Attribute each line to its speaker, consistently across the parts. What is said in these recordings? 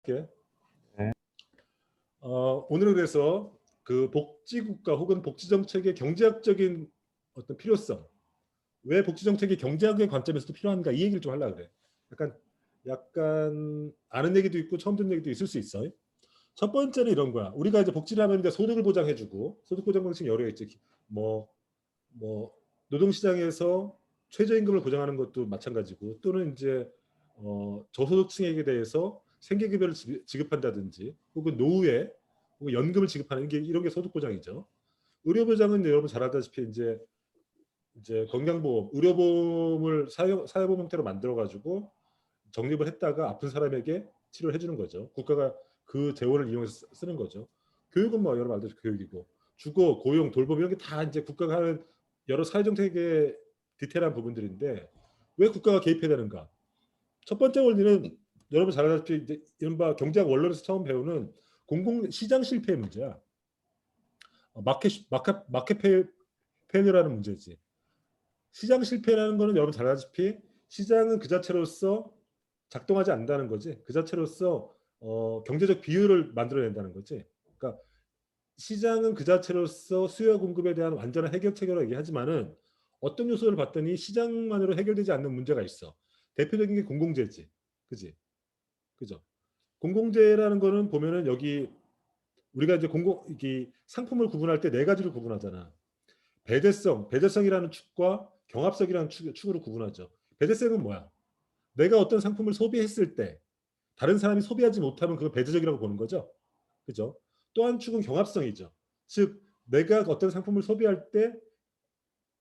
Speaker 1: 할게.
Speaker 2: 네.
Speaker 1: 오늘은 그래서 그 복지국가 혹은 복지정책의 경제학적인 어떤 필요성, 왜 복지정책이 경제학의 관점에서도 필요한가 이 얘기를 좀 하려고 그래. 약간 아는 얘기도 있고 처음 듣는 얘기도 있을 수 있어. 첫 번째는 이런 거야. 우리가 이제 복지를 하면 이제 소득을 보장해주고 소득 보장 방식이 여러 개 있지. 뭐 노동시장에서 최저임금을 보장하는 것도 마찬가지고 또는 이제 저소득층에게 대해서 생계급여를 지급한다든지 혹은 노후에 혹은 연금을 지급하는 게 이런 게 소득 보장이죠. 의료 보장은 여러분 잘 알다시피 이제 건강보험, 의료보험을 사회보험 형태로 만들어 가지고 적립을 했다가 아픈 사람에게 치료를 해주는 거죠. 국가가 그 재원을 이용해서 쓰는 거죠. 교육은 뭐 여러분 알다시피 교육이고 주거, 고용, 돌봄 이런 게 다 이제 국가가 하는 여러 사회정책의 디테일한 부분들인데 왜 국가가 개입해야 되는가? 첫 번째 원리는 여러분 잘 알다시피 이제 이른바 경제학 원론에서 처음 배우는 공공 시장 실패의 문제야. 마켓 페일이라는 문제지. 시장 실패라는 거는 여러분 잘 알다시피 시장은 그 자체로서 작동하지 않는다는 거지. 그 자체로서 경제적 비율을 만들어낸다는 거지. 그러니까 시장은 그 자체로서 수요와 공급에 대한 완전한 해결책이라고 얘기하지만은 어떤 요소를 봤더니 시장만으로 해결되지 않는 문제가 있어. 대표적인 게 공공재지. 그지? 그죠? 공공재라는 거는 보면은 여기 우리가 이제 이게 상품을 구분할 때 네 가지를 구분하잖아. 배대성이라는 축과 경합성이라는 축으로 구분하죠. 배대성은 뭐야? 내가 어떤 상품을 소비했을 때 다른 사람이 소비하지 못하면 그걸 배제적이라고 보는 거죠. 그죠? 또 한 축은 경합성이죠. 즉 내가 어떤 상품을 소비할 때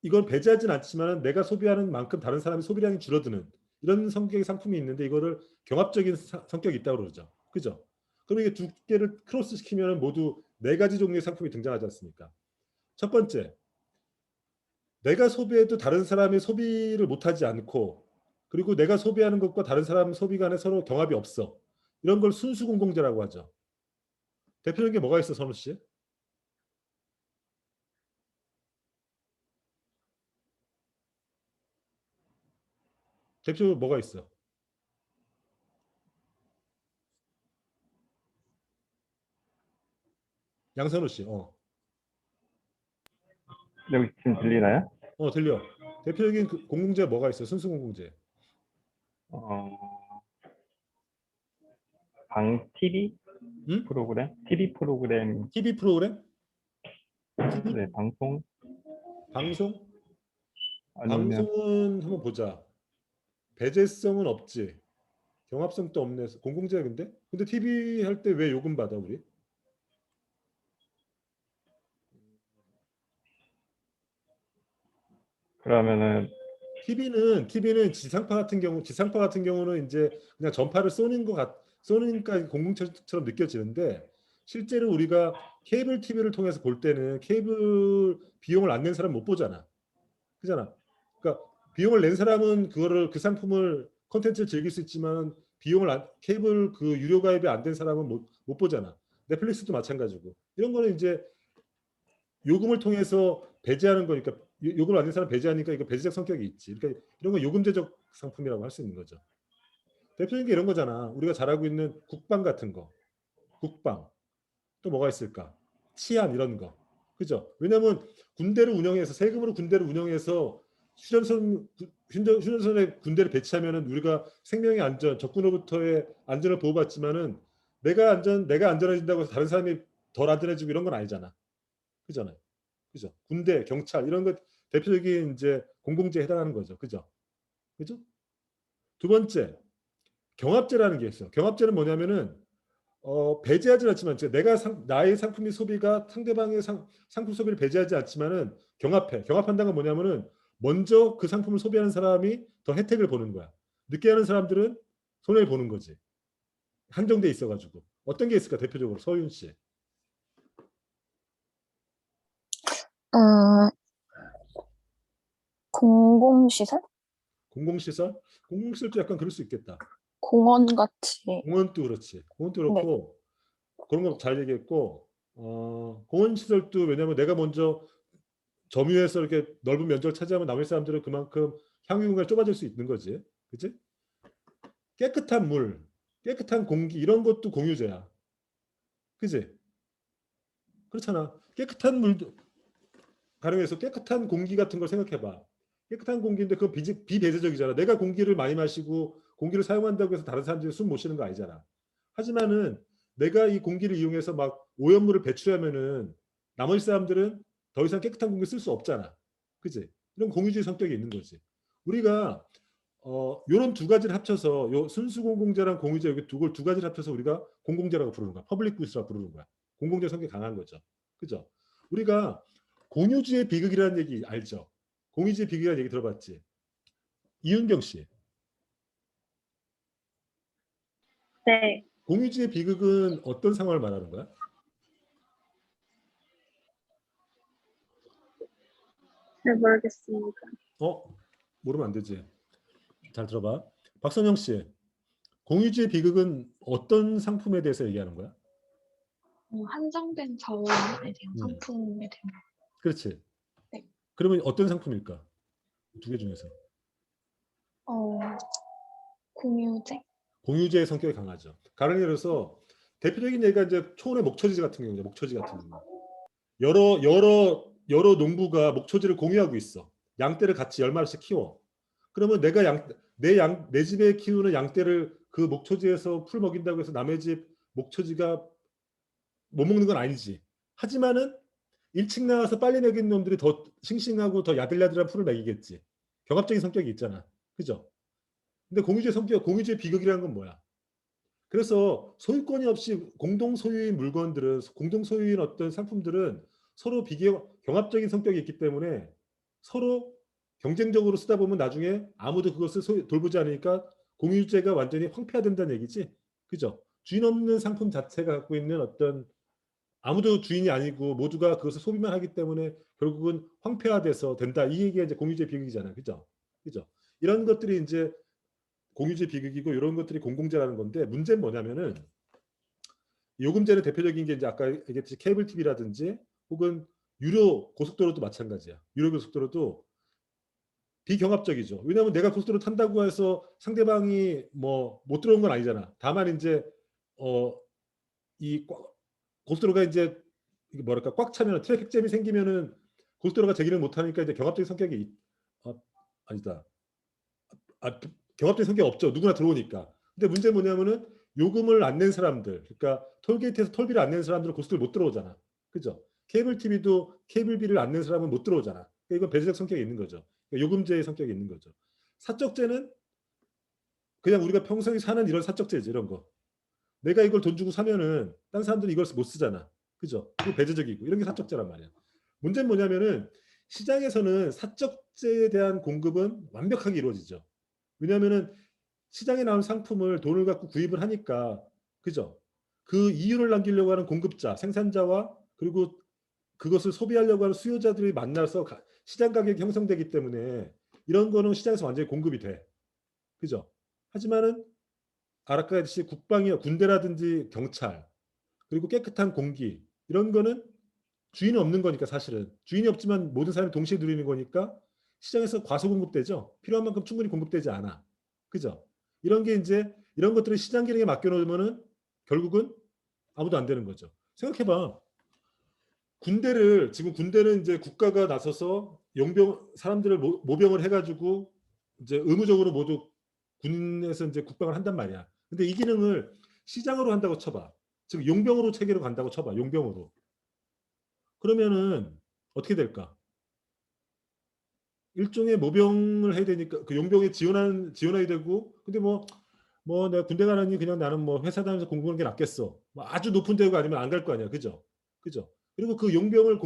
Speaker 1: 이건 배제하진 않지만 내가 소비하는 만큼 다른 사람의 소비량이 줄어드는 이런 성격의 상품이 있는데 이거를 경합적인 성격이 있다고 그러죠. 그죠? 그럼 이게 두 개를 크로스 시키면 모두 네 가지 종류의 상품이 등장하지 않습니까? 첫 번째, 내가 소비해도 다른 사람이 소비를 못하지 않고 그리고 내가 소비하는 것과 다른 사람 소비 간에 서로 경합이 없어. 이런 걸 순수공공재라고 하죠. 대표적인 게 뭐가 있어, 선우 씨? 대표적으로 뭐가 있어? 양선우 씨.
Speaker 2: 여기 지금 들리나요?
Speaker 1: 들려. 대표적인 공공재 뭐가 있어? 순수공공재.
Speaker 2: TV
Speaker 1: 응?
Speaker 2: 프로그램? TV 프로그램,
Speaker 1: TV 프로그램? TV?
Speaker 2: 네, 방송
Speaker 1: 방송?
Speaker 2: 아니면
Speaker 1: 방송은 한번 보자. 배제성은 없지. 경합성도 없네. 공공재야 근데? 근데 TV 할 때 왜 요금 받아 우리?
Speaker 2: 그러면은
Speaker 1: TV는 지상파 같은 경우는 이제 그냥 전파를 쏘니까 공공처럼 느껴지는데 실제로 우리가 케이블 TV를 통해서 볼 때는 케이블 비용을 안 낸 사람 못 보잖아. 그잖아. 그러니까 비용을 낸 사람은 그 상품을 컨텐츠를 즐길 수 있지만 케이블 그 유료 가입이 안 된 사람은 못 보잖아. 넷플릭스도 마찬가지고. 이런 거는 이제 요금을 통해서 배제하는 거니까 요금을 안 낸 사람 배제하니까 이거 배제적 성격이 있지. 그러니까 이런 건 요금제적 상품이라고 할 수 있는 거죠. 대표적인 게 이런 거잖아. 우리가 잘 알고 있는 국방 같은 거. 국방. 또 뭐가 있을까? 치안 이런 거. 그죠? 왜냐하면 세금으로 군대를 운영해서 휴전선에 군대를 배치하면은 우리가 생명의 안전, 적군으로부터의 안전을 보호받지만은 내가 안전해진다고 해서 다른 사람이 덜 안전해지고 이런 건 아니잖아. 그잖아요. 그죠? 군대, 경찰 이런 것 대표적인 이제 공공재에 해당하는 거죠. 그죠? 그죠? 두 번째, 경합제라는 게 있어요. 경합제는 뭐냐면은 배제하지 않지만 나의 상품의 소비가 상대방의 상품 소비를 배제하지 않지만은 경합한다는 건 뭐냐면은 먼저 그 상품을 소비하는 사람이 더 혜택을 보는 거야. 늦게 하는 사람들은 손해를 보는 거지. 한정돼 있어가지고 어떤 게 있을까 대표적으로 서윤 씨.
Speaker 3: 음, 공공시설?
Speaker 1: 공공시설? 공공시설도 약간 그럴 수 있겠다.
Speaker 3: 공원 같이.
Speaker 1: 공원도 그렇지. 공원도
Speaker 3: 네.
Speaker 1: 그렇고 그런 거 잘 얘기했고 공원 시설도 왜냐하면 내가 먼저 점유해서 이렇게 넓은 면적을 차지하면 나머지 사람들은 그만큼 향유 공간이 좁아질 수 있는 거지. 그치? 깨끗한 물. 깨끗한 공기 이런 것도 공유제야. 그지? 그렇잖아. 깨끗한 물도 가령해서 깨끗한 공기 같은 걸 생각해봐. 깨끗한 공기인데 그건 비배제적이잖아. 내가 공기를 많이 마시고 공기를 사용한다고 해서 다른 사람들이 숨 못 쉬는 거 아니잖아. 하지만은 내가 이 공기를 이용해서 막 오염물을 배출하면은 나머지 사람들은 더 이상 깨끗한 공기 쓸 수 없잖아. 그지? 이런 공유주의 성격이 있는 거지. 우리가 요런 두 가지를 합쳐서 요 순수 공공재랑 공유재 여기 두 가지를 합쳐서 우리가 공공재라고 부르는 거야. 퍼블릭 구스라고 부르는 거야. 공공재 성격이 강한 거죠. 그죠? 우리가 공유주의 비극이라는 얘기 알죠? 공유주의 비극이라는 얘기 들어봤지? 이은경 씨.
Speaker 3: 네.
Speaker 1: 공유주의 비극은 어떤 상황을 말하는 거야?
Speaker 3: 잘 모르겠습니다.
Speaker 1: 모르면 안 되지. 잘 들어봐. 박선영 씨. 공유주의 비극은 어떤 상품에 대해서 얘기하는 거야?
Speaker 4: 한정된 자원에 대한 상품에 대한.
Speaker 1: 그렇지.
Speaker 4: 네.
Speaker 1: 그러면 어떤 상품일까? 두 개 중에서.
Speaker 4: 공유제?
Speaker 1: 공유제의 성격이 강하죠. 가령 예로서 대표적인 예가 이제 초원의 목초지 같은 경우죠. 목초지 같은 경우. 여러 농부가 목초지를 공유하고 있어. 양떼를 같이 10마리씩 키워. 그러면 내 집에 키우는 양떼를 그 목초지에서 풀 먹인다고 해서 남의 집 목초지가 못 먹는 건 아니지. 하지만은 일찍 나와서 빨리 먹인 놈들이 더 싱싱하고 더 야들야들한 풀을 먹이겠지. 경합적인 성격이 있잖아. 그죠? 근데 공유주의 비극이라는 건 뭐야? 그래서 소유권이 없이 공동 소유인 물건들은, 공동 소유인 어떤 상품들은 서로 경합적인 성격이 있기 때문에 서로 경쟁적으로 쓰다 보면 나중에 아무도 그것을 돌보지 않으니까 공유주제가 완전히 황폐화된다는 얘기지. 그죠? 주인 없는 상품 자체가 갖고 있는 어떤 아무도 주인이 아니고 모두가 그것을 소비만 하기 때문에 결국은 황폐화돼서 된다. 이 얘기가 이제 공유주의 비극이잖아요. 그죠? 그죠? 이런 것들이 이제 공유제 비극이고 이런 것들이 공공재라는 건데 문제는 뭐냐면은 요금제는 대표적인 게 이제 아까 얘기했듯이 케이블 TV라든지 혹은 유료 고속도로도 마찬가지야. 유료 고속도로도 비경합적이죠. 왜냐하면 내가 고속도로 탄다고 해서 상대방이 뭐 못 들어온 건 아니잖아. 다만 이제 이 고속도로가 이제 이게 뭐랄까 꽉 차면 트래픽 잼이 생기면은 고속도로가 제기를 못 하니까 이제 경합적인 성격이 아니다. 경합적인 성격이 없죠. 누구나 들어오니까. 근데 문제는 뭐냐면은 요금을 안 낸 사람들, 그러니까 톨게이트에서 톨비를 안 낸 사람들은 고속도로 못 들어오잖아. 그죠? 케이블 TV도 케이블비를 안 낸 사람은 못 들어오잖아. 그러니까 이건 배제적 성격이 있는 거죠. 그러니까 요금제의 성격이 있는 거죠. 사적제는 그냥 우리가 평소에 사는 이런 사적제지 이런 거. 내가 이걸 돈 주고 사면은 딴 사람들이 이걸 못 쓰잖아. 그죠? 그 배제적이고 이런 게 사적제란 말이야. 문제는 뭐냐면은 시장에서는 사적제에 대한 공급은 완벽하게 이루어지죠. 왜냐하면은 시장에 나온 상품을 돈을 갖고 구입을 하니까 그죠? 그 이윤을 남기려고 하는 공급자, 생산자와 그리고 그것을 소비하려고 하는 수요자들이 만나서 시장 가격이 형성되기 때문에 이런 거는 시장에서 완전히 공급이 돼. 그죠? 하지만은 아까 했듯이 군대라든지 경찰 그리고 깨끗한 공기 이런 거는 주인이 없는 거니까 사실은 주인이 없지만 모든 사람이 동시에 누리는 거니까 시장에서 과소 공급되죠. 필요한 만큼 충분히 공급되지 않아. 그죠? 이런 게 이제 이런 것들을 시장 기능에 맡겨놓으면은 결국은 아무도 안 되는 거죠. 생각해봐. 지금 군대는 이제 국가가 나서서 사람들을 모병을 해가지고 이제 의무적으로 모두 군에서 이제 국방을 한단 말이야. 근데 이 기능을 시장으로 한다고 쳐봐. 즉 용병으로 체계로 간다고 쳐봐. 용병으로. 그러면은 어떻게 될까? 일종의 모병을 해야 되니까 그 용병에 지원해야 되고 근데 뭐 내가 군대 가느니 그냥 나는 뭐 회사 다니면서 공부하는 게 낫겠어. 뭐 아주 높은 대우가 아니면 안 갈 거 아니야. 그죠? 그죠? 그리고 그 용병을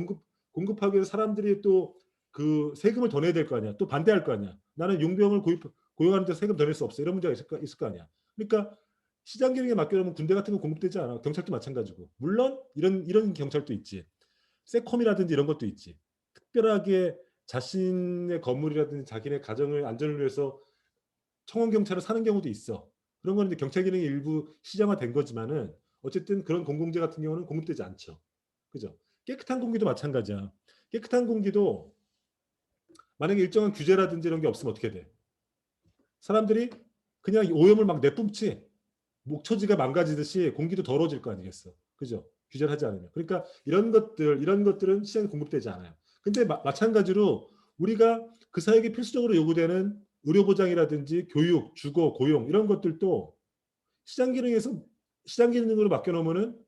Speaker 1: 공급하기 위해서 사람들이 또 그 세금을 더 내야 될 거 아니야. 또 반대할 거 아니야. 나는 용병을 고용하는 데 세금 더 낼 수 없어. 이런 문제가 있을 거 아니야. 그러니까 시장 기능에 맡겨놓으면 군대 같은 거 공급되지 않아. 경찰도 마찬가지고. 물론 이런 경찰도 있지. 세콤이라든지 이런 것도 있지. 특별하게 자신의 건물이라든지 자기네 가정의 안전을 위해서 청원 경찰을 사는 경우도 있어. 그런 거는 이제 경찰 기능이 일부 시장화된 거지만은 어쨌든 그런 공공재 같은 경우는 공급되지 않죠. 그죠? 깨끗한 공기도 마찬가지야. 깨끗한 공기도 만약에 일정한 규제라든지 이런 게 없으면 어떻게 돼? 사람들이 그냥 오염을 막 내뿜지. 목초지가 망가지듯이 공기도 더러워질 거 아니겠어. 그죠? 규제를 하지 않으면. 그러니까 이런 것들은 시장에 공급되지 않아요. 근데 마찬가지로 우리가 그 사회에 필수적으로 요구되는 의료보장이라든지 교육, 주거, 고용 이런 것들도 시장 기능으로 맡겨놓으면은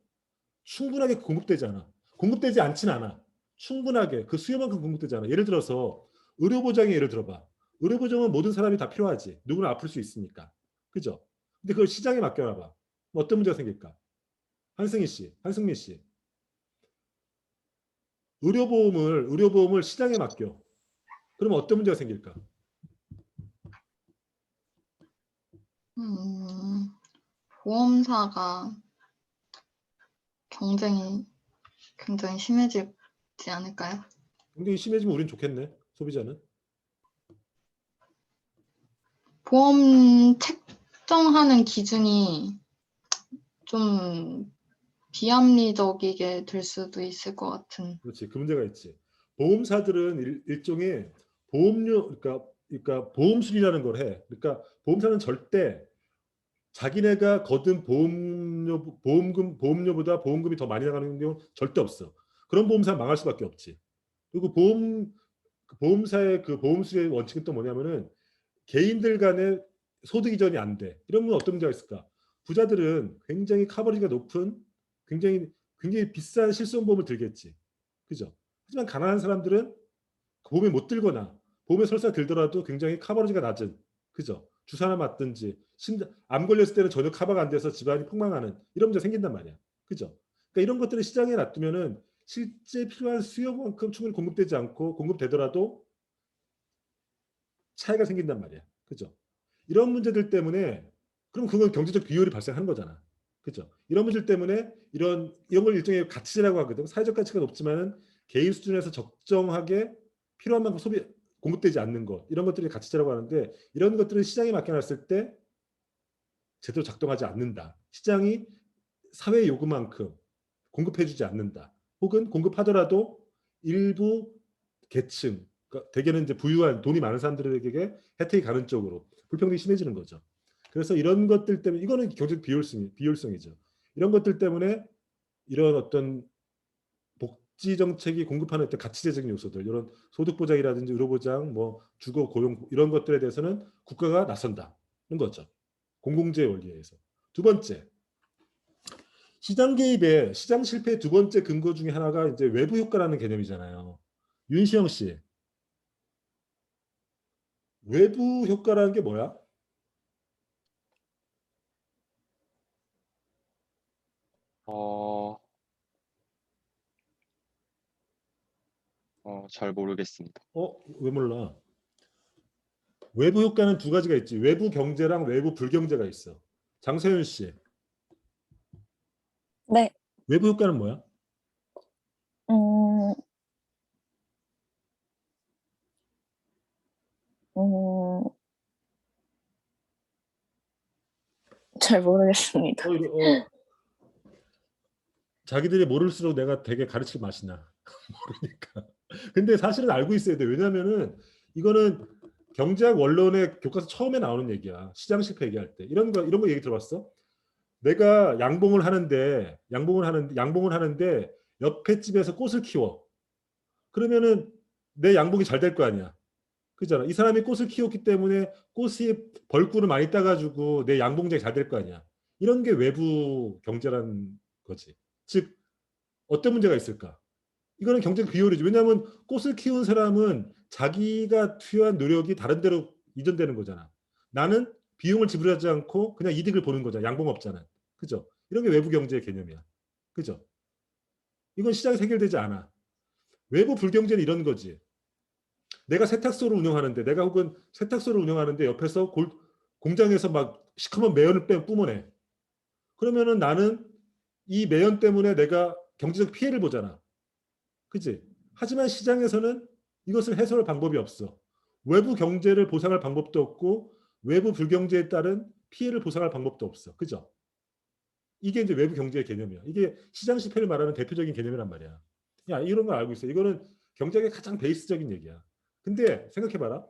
Speaker 1: 충분하게 공급되지 않아. 공급되지 않진 않아. 충분하게 그 수요만큼 공급되지 않아. 예를 들어서 의료보장에 예를 들어봐. 의료보장은 모든 사람이 다 필요하지. 누구나 아플 수 있으니까. 그죠? 근데 그걸 시장에 맡겨놔봐. 뭐 어떤 문제가 생길까? 한승민 씨. 의료보험을 시장에 맡겨. 그러면 어떤 문제가 생길까?
Speaker 5: 보험사가 경쟁이 굉장히 심해지지 않을까요?
Speaker 1: 굉장히 심해지면 우린 좋겠네. 소비자는.
Speaker 5: 보험 책정하는 기준이 좀 비합리적이게 될 수도 있을 것 같은.
Speaker 1: 그렇지. 그 문제가 있지. 보험사들은 일종의 보험료, 그러니까 보험술이라는 걸 해. 그러니까 보험사는 절대 자기네가 거둔 보험료보다 보험금이 더 많이 나가는 경우 절대 없어. 그런 보험사 망할 수밖에 없지. 그리고 보험사의 그 보험수의 원칙은 또 뭐냐면은 개인들 간의 소득 이전이 안 돼. 이러면 어떤 문제가 있을까? 부자들은 굉장히 커버리지가 높은 굉장히 비싼 실손보험을 들겠지. 그죠? 하지만 가난한 사람들은 보험에 못 들거나 보험에 설사 들더라도 굉장히 커버리지가 낮은, 그죠? 주사 하나 맞든지 암 걸렸을 때는 전혀 커버가 안 돼서 집안이 폭망하는 이런 문제 생긴단 말이야. 그죠? 그러니까 이런 것들을 시장에 놔두면은 실제 필요한 수요만큼 충분히 공급되지 않고 공급되더라도 차이가 생긴단 말이야. 그죠? 이런 문제들 때문에 그럼 그건 경제적 비효율이 발생하는 거잖아. 그죠? 이런 문제들 때문에 이런 걸 일종의 가치라고 하거든. 사회적 가치가 높지만은 개인 수준에서 적정하게 필요한 만큼 공급되지 않는 것, 이런 것들이 가치라고 하는데 이런 것들은 시장에 맡겨놨을 때 제대로 작동하지 않는다. 시장이 사회 요구만큼 공급해주지 않는다. 혹은 공급하더라도 일부 계층, 그러니까 대개는 이제 부유한 돈이 많은 사람들에게 혜택이 가는 쪽으로 불평등이 심해지는 거죠. 그래서 이런 것들 때문에 이거는 경제적 비효율성이죠. 이런 것들 때문에 이런 어떤 복지 정책이 공급하는 어떤 가치제적인 요소들, 이런 소득 보장이라든지 의료 보장, 뭐 주거 고용 이런 것들에 대해서는 국가가 나선다는 거죠. 공공재 원리에 의해서. 두 번째, 시장 개입의 시장 실패의 두 번째 근거 중에 하나가 이제 외부 효과라는 개념이잖아요. 윤시영 씨, 외부 효과라는 게 뭐야?
Speaker 6: 잘 모르겠습니다.
Speaker 1: 왜 몰라? 외부 효과는 두 가지가 있지. 외부 경제랑 외부 불경제가 있어. 장세윤 씨,
Speaker 4: 네.
Speaker 1: 외부 효과는 뭐야?
Speaker 4: 음, 음, 잘 모르겠습니다.
Speaker 1: 자기들이 모를수록 내가 되게 가르칠 맛이 나. 모르니까. 근데 사실은 알고 있어야 돼. 왜냐면은 이거는 경제학 원론의 교과서 처음에 나오는 얘기야. 시장 실패 얘기할 때. 이런 거 얘기 들어봤어? 내가 양봉을 하는데 옆에 집에서 꽃을 키워. 그러면은 내 양봉이 잘 될 거 아니야. 그잖아. 이 사람이 꽃을 키웠기 때문에 꽃이 벌꿀을 많이 따가지고 내 양봉장이 잘 될 거 아니야. 이런 게 외부 경제라는 거지. 즉 어떤 문제가 있을까? 이거는 경쟁 비효율이죠. 왜냐하면 꽃을 키운 사람은 자기가 투여한 노력이 다른 데로 이전되는 거잖아. 나는 비용을 지불하지 않고 그냥 이득을 보는 거잖아. 양봉업자는. 그죠? 이런 게 외부 경제의 개념이야. 그죠? 이건 시장에 해결되지 않아. 외부 불경제는 이런 거지. 내가 세탁소를 운영하는데 옆에서 공장에서 막 시커먼 매연을 뿜어내. 그러면은 나는 이 매연 때문에 내가 경제적 피해를 보잖아. 그치? 하지만 시장에서는 이것을 해소할 방법이 없어. 외부 경제를 보상할 방법도 없고 외부 불경제에 따른 피해를 보상할 방법도 없어. 그죠? 이게 이제 외부 경제의 개념이야. 이게 시장 실패를 말하는 대표적인 개념이란 말이야. 야, 이런 걸 알고 있어. 이거는 경제학의 가장 베이스적인 얘기야. 근데 생각해봐라.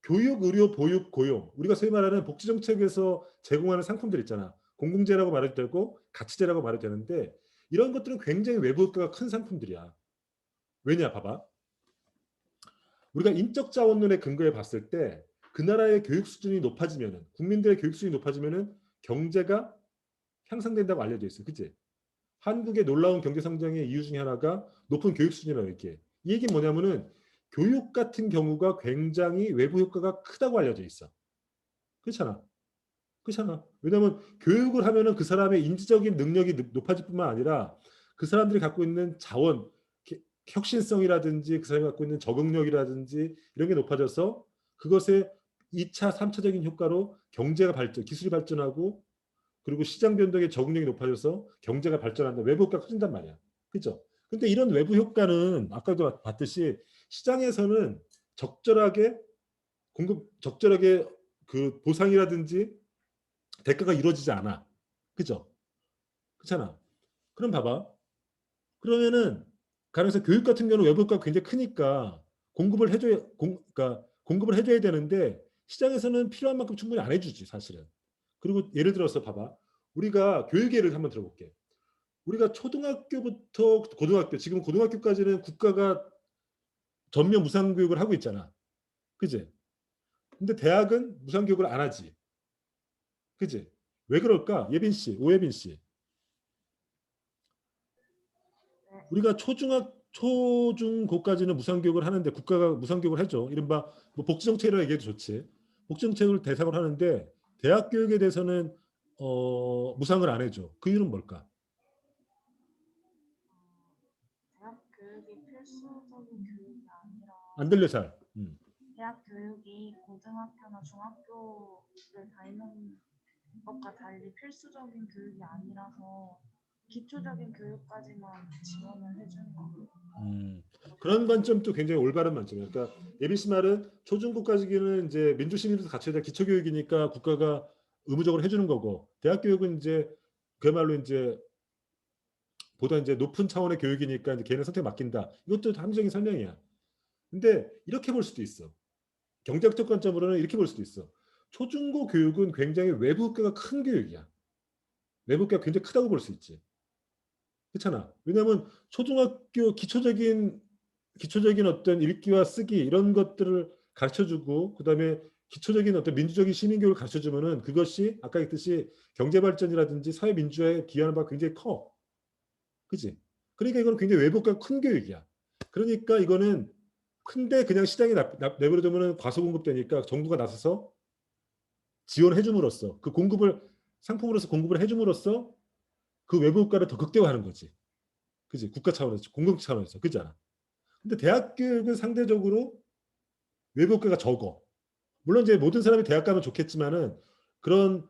Speaker 1: 교육, 의료, 보육, 고용. 우리가 소위 말하는 복지 정책에서 제공하는 상품들 있잖아. 공공재라고 말해도 되고 가치재라고 말해도 되는데 이런 것들은 굉장히 외부 효과가 큰 상품들이야. 왜냐 봐봐. 우리가 인적 자원론의 근거에 봤을 때 그 나라의 교육 수준이 높아지면은 국민들의 교육 수준이 높아지면은 경제가 향상된다고 알려져 있어. 그치? 한국의 놀라운 경제 성장의 이유 중에 하나가 높은 교육 수준이라고 얘기해. 이 얘기는 뭐냐면은 교육 같은 경우가 굉장히 외부 효과가 크다고 알려져 있어. 그렇잖아. 그렇잖아. 왜냐하면 교육을 하면은 그 사람의 인지적인 능력이 높아질 뿐만 아니라 그 사람들이 갖고 있는 자원, 혁신성이라든지 그 사람이 갖고 있는 적응력이라든지 이런 게 높아져서 그것의 2차, 3차적인 효과로 경제가 발전, 기술이 발전하고 그리고 시장 변동의 적응력이 높아져서 경제가 발전한다. 외부 효과가 커진단 말이야. 그렇죠? 근데 이런 외부 효과는 아까도 봤듯이 시장에서는 적절하게 적절하게 그 보상이라든지 대가가 이루어지지 않아. 그죠? 그렇잖아. 그럼 봐봐. 그러면은 가능해서 교육 같은 경우는 외부 효과가 굉장히 크니까 그러니까 공급을 해줘야 되는데 시장에서는 필요한 만큼 충분히 안 해주지 사실은. 그리고 예를 들어서 봐봐. 우리가 교육 예를 한번 들어볼게. 우리가 초등학교부터 고등학교, 지금 고등학교까지는 국가가 전면 무상교육을 하고 있잖아. 그지? 근데 대학은 무상교육을 안 하지. 그지? 왜 그럴까? 예빈 씨, 오예빈 씨. 우리가 초중고까지는 무상교육을 하는데 국가가 무상교육을 해줘. 이른바 뭐 복지정책이라고 얘기해도 좋지. 복지정책을 대상으로 하는데 대학 교육에 대해서는 무상을 안 해줘. 그 이유는 뭘까?
Speaker 6: 대학 교육이 필수적인 교육이 아니라
Speaker 1: 안 들려 잘.
Speaker 6: 대학 교육이 고등학교나 중학교를 다니는 것과 달리 필수적인 교육이 아니라서 기초적인 교육까지만 지원을 해주는 거예요.
Speaker 1: 그런 관점도 굉장히 올바른 관점이에요. 그러니까 예빈 씨 말은 초중고까지는 이제 민주시민으로서 갖춰야 될 기초교육이니까 국가가 의무적으로 해주는 거고 대학 교육은 이제 그야말로 이제 보다 이제 높은 차원의 교육이니까 이제 개인의 선택 맡긴다. 이것도 합리적인 설명이야. 근데 이렇게 볼 수도 있어. 경제학적 관점으로는 이렇게 볼 수도 있어. 초중고 교육은 굉장히 외부 효과가 큰 교육이야. 외부 효과가 굉장히 크다고 볼 수 있지. 그렇잖아. 왜냐하면 초등학교 기초적인 어떤 읽기와 쓰기 이런 것들을 가르쳐주고 그다음에 기초적인 어떤 민주적인 시민교육을 가르쳐주면은 그것이 아까 했듯이 경제 발전이라든지 사회 민주화에 기여하는 바가 굉장히 커. 그지? 그러니까 이건 굉장히 외부가 큰 교육이야. 그러니까 이거는 큰데 그냥 시장에 내버려두면 과소공급되니까 정부가 나서서 지원해줌으로써 그 공급을 상품으로서 공급을 해줌으로써 그 외부 효과를 더 극대화하는 거지. 그지? 국가 차원에서, 공공 차원에서. 그지 않아? 근데 대학 교육은 상대적으로 외부 효과가 적어. 물론 이제 모든 사람이 대학 가면 좋겠지만은 그런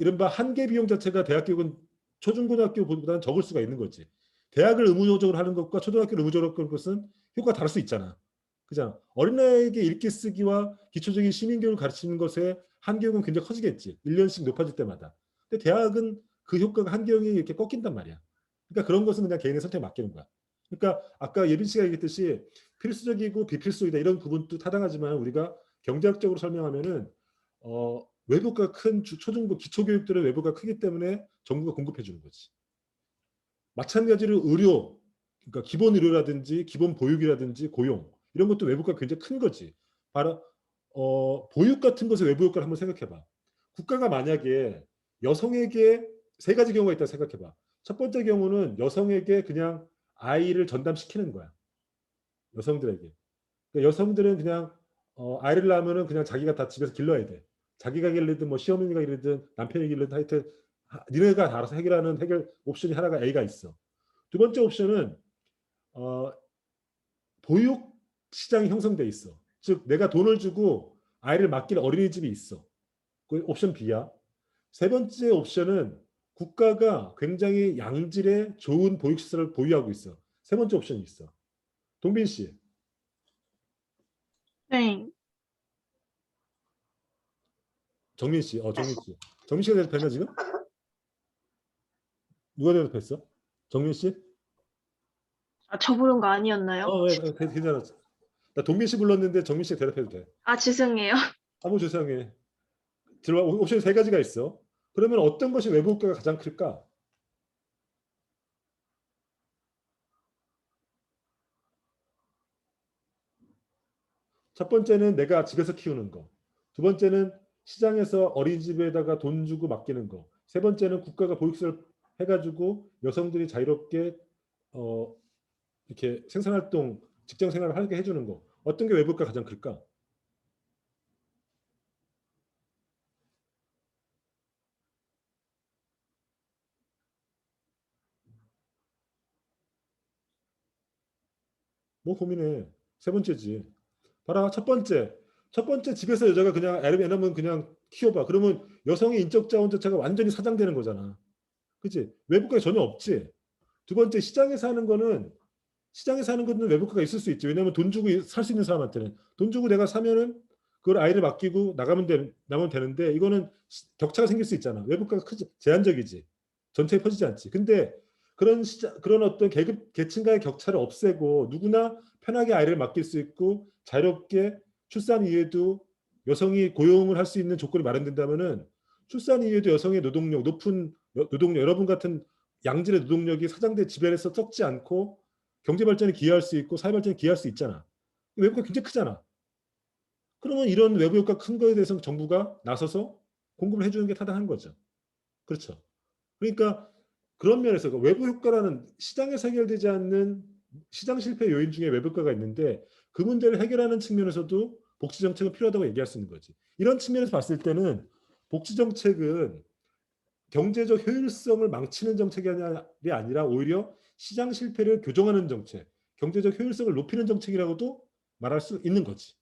Speaker 1: 이른바 한계 비용 자체가 대학 교육은 초중고등학교보다는 적을 수가 있는 거지. 대학을 의무적으로 하는 것과 초등학교를 의무적으로 하는 것은 효과가 다를 수 있잖아. 그잖아. 어린아이에게 읽기 쓰기와 기초적인 시민교육을 가르치는 것에 한계용은 굉장히 커지겠지. 1년씩 높아질 때마다. 근데 대학은 그 효과가 한계용이 이렇게 꺾인단 말이야. 그러니까 그런 것은 그냥 개인의 선택에 맡기는 거야. 그러니까 아까 예빈 씨가 얘기했듯이 필수적이고 비필수이다 이런 부분도 타당하지만 우리가 경제학적으로 설명하면은 외부가 큰 초중고 기초교육들은 외부가 크기 때문에 정부가 공급해 주는 거지. 마찬가지로 의료, 그러니까 기본 의료라든지 기본 보육이라든지 고용 이런 것도 외부가 굉장히 큰 거지. 바로 보육 같은 것의 외부 효과를 한번 생각해봐. 국가가 만약에 여성에게 세 가지 경우가 있다 생각해봐. 첫 번째 경우는 여성에게 그냥 아이를 전담시키는 거야. 여성들에게. 그러니까 여성들은 그냥 아이를 낳으면은 그냥 자기가 다 집에서 길러야 돼. 자기가 길르든 뭐 시어머니가 길르든 남편이 길르든 하여튼 니네가 다 알아서 해결하는 해결 옵션이 하나가 A가 있어. 두 번째 옵션은 보육 시장이 형성돼 있어. 즉 내가 돈을 주고 아이를 맡길 어린이집이 있어. 그 옵션 B야. 세 번째 옵션은 국가가 굉장히 양질의 좋은 보육시설을 보유하고 있어. 세 번째 옵션이 있어. 동빈 씨.
Speaker 3: 네.
Speaker 1: 정민 씨. 정민 씨. 정민 씨가 대답했나 지금? 누가 대답했어? 정민 씨?
Speaker 3: 아, 저 부른 거 아니었나요?
Speaker 1: 괜찮아. 나 동민 씨 불렀는데 정민 씨가 대답해도 돼.
Speaker 3: 아, 죄송해요.
Speaker 1: 아무 죄송해. 들어와 옵션 세 가지가 있어. 그러면 어떤 것이 외부 효과가 가장 클까? 첫 번째는 내가 집에서 키우는 거. 두 번째는 시장에서 어린이집에다가 돈 주고 맡기는 거. 세 번째는 국가가 보육시설 해가지고 여성들이 자유롭게 이렇게 생산활동, 직장 생활을 하게 해주는 거. 어떤 게 외부 효과가 가장 클까? 뭐 고민해. 세 번째지. 봐라, 첫 번째. 첫 번째 집에서 여자가 그냥 애 낳으면 그냥 키워봐. 그러면 여성의 인적 자원 자체가 완전히 사장되는 거잖아. 그치? 외부가 전혀 없지. 두 번째, 시장에서 하는 거는 외부가가 있을 수 있지. 왜냐하면 돈 주고 살 수 있는 사람한테는 돈 주고 내가 사면은 그걸 아이를 맡기고 나가면 되는데 이거는 격차가 생길 수 있잖아. 외부가가 크지, 제한적이지. 전체에 퍼지지 않지. 근데 그런 어떤 계층 간의 격차를 없애고 누구나 편하게 아이를 맡길 수 있고 자유롭게 출산 이후에도 여성이 고용을 할 수 있는 조건이 마련된다면은 출산 이후에도 여성의 노동력, 높은 노동력, 여러분 같은 양질의 노동력이 사장대 지배해서 썩지 않고 경제 발전에 기여할 수 있고 사회 발전에 기여할 수 있잖아. 외부가 굉장히 크잖아. 그러면 이런 외부 효과 큰 거에 대해서 정부가 나서서 공급을 해주는 게 타당한 거죠. 그렇죠. 그러니까 그런 면에서 그 외부 효과라는 시장에서 해결되지 않는 시장 실패 요인 중에 외부 효과가 있는데 그 문제를 해결하는 측면에서도 복지 정책은 필요하다고 얘기할 수 있는 거지. 이런 측면에서 봤을 때는 복지 정책은 경제적 효율성을 망치는 정책이 아니라 오히려 시장 실패를 교정하는 정책, 경제적 효율성을 높이는 정책이라고도 말할 수 있는 거지.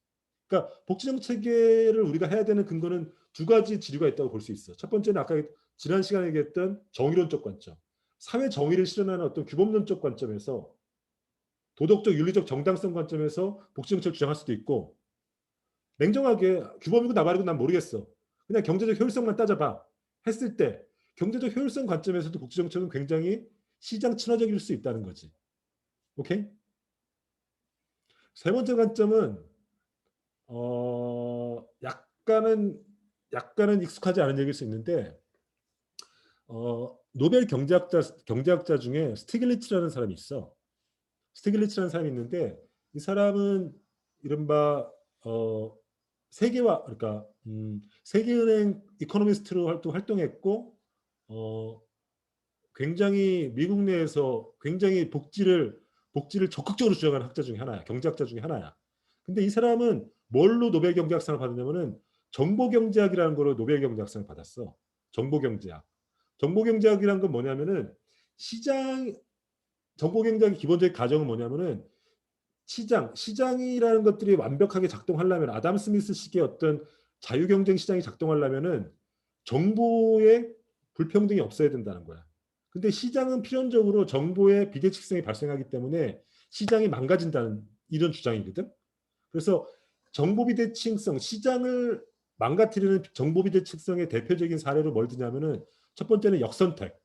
Speaker 1: 그러니까 복지 정책을 우리가 해야 되는 근거는 두 가지 지류가 있다고 볼 수 있어. 첫 번째는 아까 지난 시간에 얘기했던 정의론적 관점, 사회 정의를 실현하는 어떤 규범론적 관점에서 도덕적 윤리적 정당성 관점에서 복지 정책을 주장할 수도 있고 냉정하게 규범이고 나발이고 난 모르겠어. 그냥 경제적 효율성만 따져봐 했을 때 경제적 효율성 관점에서도 복지 정책은 굉장히 시장 친화적일 수 있다는 거지. 오케이? 세 번째 관점은 약간은 익숙하지 않은 얘기일 수 있는데 노벨 경제학자 중에 스티글리츠라는 사람이 있어. 스티글리츠라는 사람이 있는데 이 사람은 이른바 그러니까 세계은행 이코노미스트로 활동했고 굉장히 미국 내에서 굉장히 복지를 적극적으로 주장하는 학자 중에 하나야. 경제학자 중에 하나야. 근데 이 사람은 뭘로 노벨 경제학상을 받았냐면은 정보경제학이라는 거로 노벨 경제학상을 받았어. 정보경제학. 정보경제학이란 건 뭐냐면은 정보경제학의 기본적인 가정은 뭐냐면은 시장이라는 것들이 완벽하게 작동하려면 아담 스미스식의 어떤 자유경쟁 시장이 작동하려면은 정보의 불평등이 없어야 된다는 거야. 근데 시장은 필연적으로 정보의 비대칭성이 발생하기 때문에 시장이 망가진다는 이런 주장이거든. 그래서 정보 비대칭성, 시장을 망가뜨리는 정보 비대칭성의 대표적인 사례로 뭘 드냐면은 첫 번째는 역선택,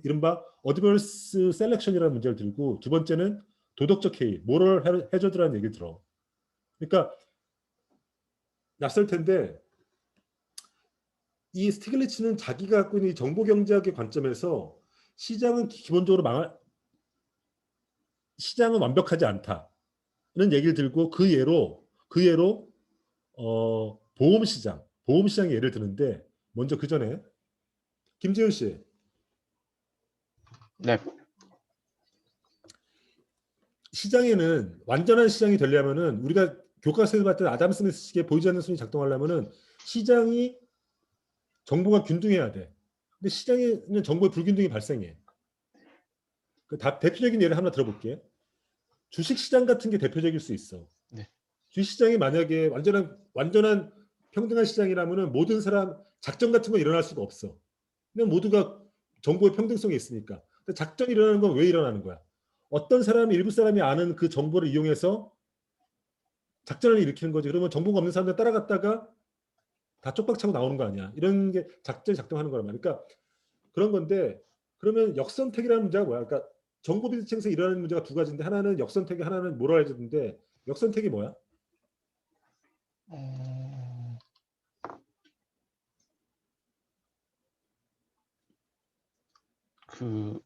Speaker 1: 이른바 어드버스 셀렉션이라는 문제를 들고 두 번째는 도덕적 해이, 모럴 해저드라는 얘기를 들어. 그러니까 낯설 텐데 이 스티글리츠는 자기가 갖고 있는 정보 경제학의 관점에서 시장은 기본적으로 시장은 완벽하지 않다는 얘기를 들고 그 예로 보험 시장의 예를 드는데 먼저 그 전에 김지훈 씨.
Speaker 7: 네.
Speaker 1: 시장에는 완전한 시장이 되려면은 우리가 교과서에서 봤던 아담 스미스식의 보이지 않는 순위 작동하려면은 시장이 정보가 균등해야 돼. 근데 시장에는 정보의 불균등이 발생해. 대표적인 예를 하나 들어볼게. 주식시장 같은 게 대표적일 수 있어.
Speaker 7: 네.
Speaker 1: 주식시장이 만약에 완전한 평등한 시장이라면은 모든 사람 작전 같은 건 일어날 수가 없어. 그냥 모두가 정보의 평등성이 있으니까. 근데 작전이 일어나는 건 왜 일어나는 거야? 어떤 일부 사람이 아는 그 정보를 이용해서 작전을 일으키는 거지. 그러면 정보가 없는 사람들 따라갔다가 다 쪽박차고 나오는 거 아니야. 이런 게 작전이 작동하는 거란 말이야. 그러니까 그런 건데 그러면 역선택이라는 문제가 뭐야? 그러니까 정보 비대칭에서 일어나는 문제가 두 가지인데 하나는 역선택이 하나는 모럴해저드인데 역선택이 뭐야?
Speaker 7: 그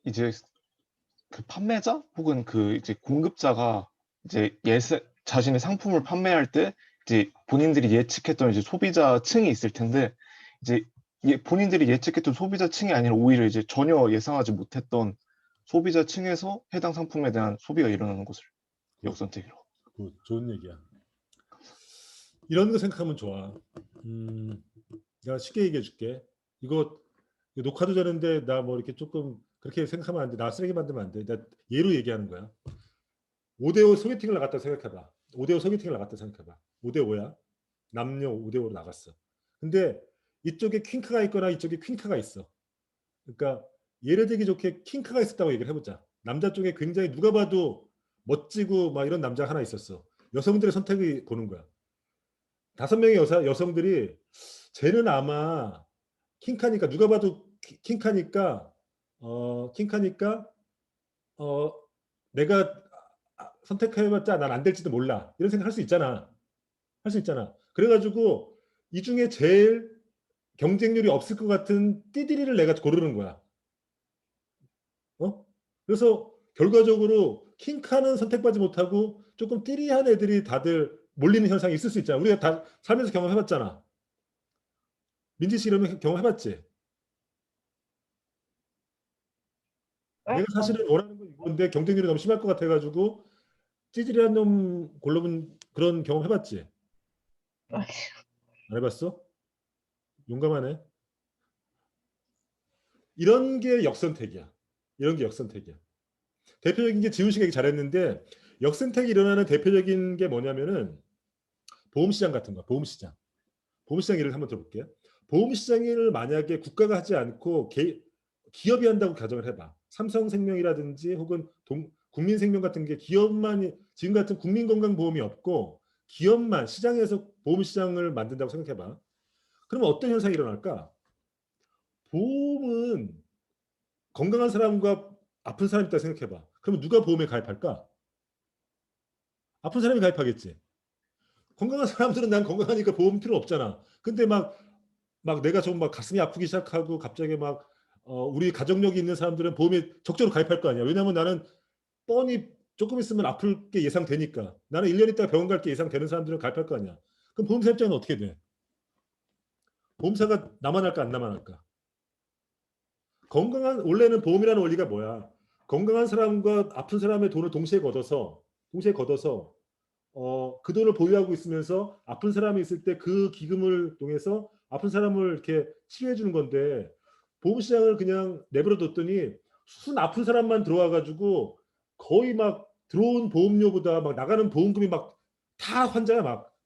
Speaker 7: 이제 그 판매자 혹은 그 이제 공급자가 이제 자신의 상품을 판매할 때 이제 본인들이 예측했던 이제 소비자층이 있을 텐데 이제 본인들이 예측했던 소비자층이 아니라 오히려 이제 전혀 예상하지 못했던 소비자층에서 해당 상품에 대한 소비가 일어나는 것을 역선택이라고.
Speaker 1: 좋은 얘기야. 이런 거 생각하면 좋아. 내가 쉽게 얘기해 줄게. 이거 녹화도 되는데 나 뭐 이렇게 조금 그렇게 생각하면 안 돼. 나 쓰레기 만들면 안 돼. 나 예로 얘기하는 거야. 5대5 소개팅을 나갔다 생각해봐. 5대5 소개팅을 나갔다 생각해봐. 5대5야. 남녀 5대5로 나갔어. 근데 이쪽에 퀸카가 있거나 이쪽에 퀸카가 있어. 그러니까 예를 들기 좋게 킹카가 있었다고 얘기를 해보자. 남자 쪽에 굉장히 누가 봐도 멋지고 막 이런 남자가 하나 있었어. 여성들의 선택이 보는 거야. 5명의 여성들이 쟤는 아마 킹카니까 누가 봐도 킹카니까 내가 선택해봤자 난 안 될지도 몰라. 이런 생각 할 수 있잖아. 할 수 있잖아. 그래가지고 이 중에 제일 경쟁률이 없을 것 같은 띠디리를 내가 고르는 거야. 그래서 결과적으로 킹카는 선택받지 못하고 조금 띠리한 애들이 다들 몰리는 현상이 있을 수 있잖아. 우리가 다 살면서 경험해봤잖아. 민지 씨 이러면 경험해봤지? 내가 사실은 원하는 건 이건데 경쟁률이 너무 심할 것 같아가지고 찌질이한 놈 골라본 그런 경험 해봤지? 안 해봤어? 용감하네. 이런 게 역선택이야. 이런 게 역선택이야. 대표적인 게 지훈 씨가 얘기 잘했는데 역선택이 일어나는 대표적인 게 뭐냐면은 보험시장 같은 거. 보험시장 예를 한번 들어볼게요. 보험시장을 만약에 국가가 하지 않고 기업이 한다고 가정을 해봐. 삼성생명이라든지 혹은 국민생명 같은 게 기업만 지금 같은 국민건강보험이 없고 기업만 시장에서 보험시장을 만든다고 생각해봐. 그러면 어떤 현상이 일어날까? 보험은 건강한 사람과 아픈 사람이 있다 생각해봐. 그러면 누가 보험에 가입할까? 아픈 사람이 가입하겠지. 건강한 사람들은 난 건강하니까 보험 필요 없잖아. 근데 막 내가 좀 막 가슴이 아프기 시작하고 갑자기 막 우리 가족력이 있는 사람들은 보험에 적극적으로 가입할 거 아니야. 왜냐하면 나는 뻔히 조금 있으면 아플 게 예상되니까. 나는 1년 있다가 병원 갈 게 예상되는 사람들은 가입할 거 아니야. 그럼 보험사 입장은 어떻게 돼? 보험사가 나만 할까 안 나만 할까? 원래는 보험이라는 원리가 뭐야? 건강한 사람과 아픈 사람의 돈을 동시에 걷어서 그 돈을 보유하고 있으면서 아픈 사람이 있을 때 그 기금을 통해서 아픈 사람을 이렇게 치료해 주는 건데 보험시장을 그냥 내버려 뒀더니 순 아픈 사람만 들어와 가지고 거의 막 들어온 보험료보다 막 나가는 보험금이 막 다 환자야. 막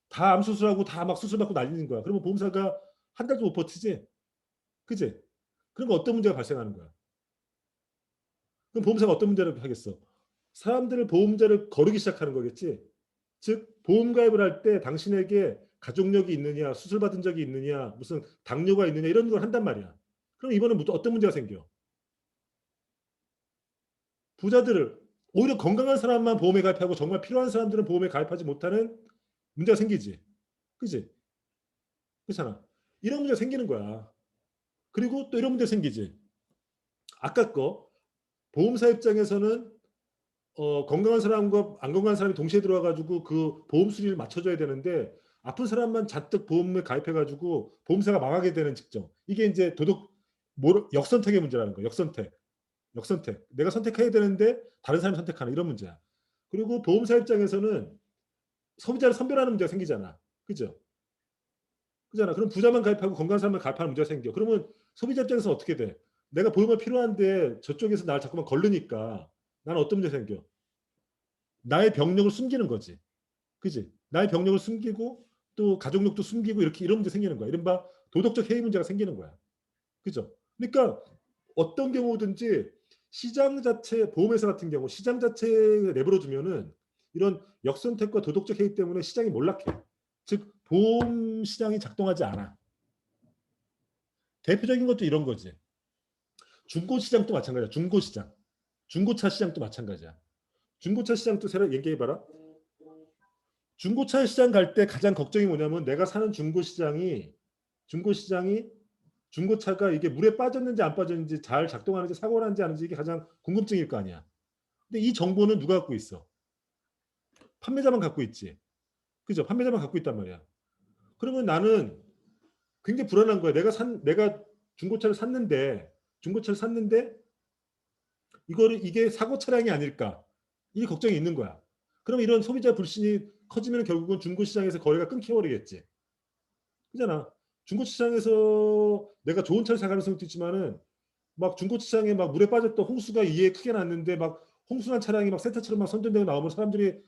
Speaker 1: 다 암 수술하고 다 막 수술 받고 난리는 거야. 그러면 보험사가 한 달도 못 버티지. 그지? 그러니까 어떤 문제가 발생하는 거야. 그럼 보험사가 어떤 문제를 하겠어? 사람들을 보험자를 거르기 시작하는 거겠지. 즉 보험 가입을 할 때 당신에게 가족력이 있느냐, 수술 받은 적이 있느냐, 무슨 당뇨가 있느냐 이런 걸 한단 말이야. 그럼 이번엔 어떤 문제가 생겨? 부자들을 오히려 건강한 사람만 보험에 가입하고 정말 필요한 사람들은 보험에 가입하지 못하는 문제가 생기지. 그지? 그렇잖아. 이런 문제가 생기는 거야. 그리고 또 이런 문제 생기지. 아까 거 보험사 입장에서는 건강한 사람과 안 건강한 사람이 동시에 들어와가지고 그 보험 수리를 맞춰줘야 되는데 아픈 사람만 잔뜩 보험에 가입해가지고 보험사가 망하게 되는 직정. 이게 이제 역선택의 문제라는 거야. 역선택. 내가 선택해야 되는데 다른 사람이 선택하는 이런 문제야. 그리고 보험사 입장에서는 소비자를 선별하는 문제가 생기잖아. 그죠? 그잖아. 그럼 부자만 가입하고 건강한 사람만 가입하는 문제가 생겨. 그러면 소비자 입장에서 어떻게 돼? 내가 보험이 필요한데 저쪽에서 나를 자꾸만 걸르니까 나는 어떤 문제가 생겨? 나의 병력을 숨기는 거지. 그지? 나의 병력을 숨기고 또 가족력도 숨기고 이런 문제 생기는 거야. 이른바 도덕적 해이 문제가 생기는 거야. 그죠? 그러니까 어떤 경우든지 시장 자체, 보험회사 같은 경우 시장 자체에 내버려 두면은 이런 역선택과 도덕적 해이 때문에 시장이 몰락해. 즉 보험 시장이 작동하지 않아. 대표적인 것도 이런 거지. 중고시장도 마찬가지야. 중고차 시장도 마찬가지야. 중고차 시장도 새로 얘기해봐라. 중고차 시장 갈 때 가장 걱정이 뭐냐면 내가 사는 중고시장이 중고차가 이게 물에 빠졌는지 안 빠졌는지 잘 작동하는지 사고가 났는지 아닌지 이게 가장 궁금증일 거 아니야. 근데 이 정보는 누가 갖고 있어? 판매자만 갖고 있지. 그죠? 판매자만 갖고 있단 말이야. 그러면 나는 굉장히 불안한 거야. 내가 중고차를 샀는데 이게 사고 차량이 아닐까? 이 걱정이 있는 거야. 그럼 이런 소비자 불신이 커지면 결국은 중고 시장에서 거래가 끊겨버리겠지. 그잖아. 중고 시장에서 내가 좋은 차를 살 가능성도 있지만은 막 중고 시장에 막 물에 빠졌던 홍수가 이에 크게 났는데 막 홍수난 차량이 막 센터처럼 막 선전되고 나오면 사람들이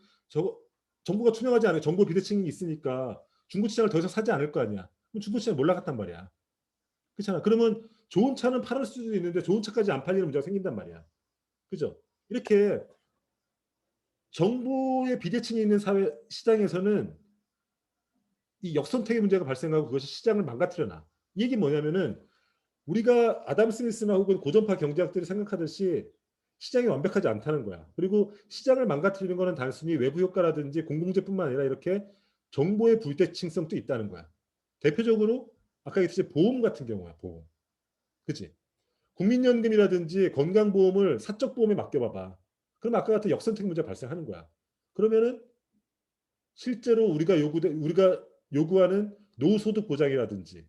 Speaker 1: 정보가 투명하지 않아요. 정보 비대칭이 있으니까 중고 시장을 더 이상 사지 않을 거 아니야. 그럼 중고 시장에 몰락갔단 말이야. 그렇잖아. 그러면 좋은 차는 팔을 수도 있는데 좋은 차까지 안 팔리는 문제가 생긴단 말이야. 그죠? 이렇게 정보의 비대칭이 있는 사회 시장에서는 이 역선택의 문제가 발생하고 그것이 시장을 망가뜨려 놔. 이 얘기 뭐냐면은 우리가 아담 스미스나 혹은 고전파 경제학들이 생각하듯이 시장이 완벽하지 않다는 거야. 그리고 시장을 망가뜨리는 거는 단순히 외부 효과라든지 공공재뿐만 아니라 이렇게 정보의 불대칭성도 있다는 거야. 대표적으로 아까 얘기했듯이 보험 같은 경우야. 보험. 그치? 국민연금이라든지 건강보험을 사적보험에 맡겨봐봐. 그럼 아까 같은 역선택 문제가 발생하는 거야. 그러면은 실제로 우리가 요구하는 노후소득 보장이라든지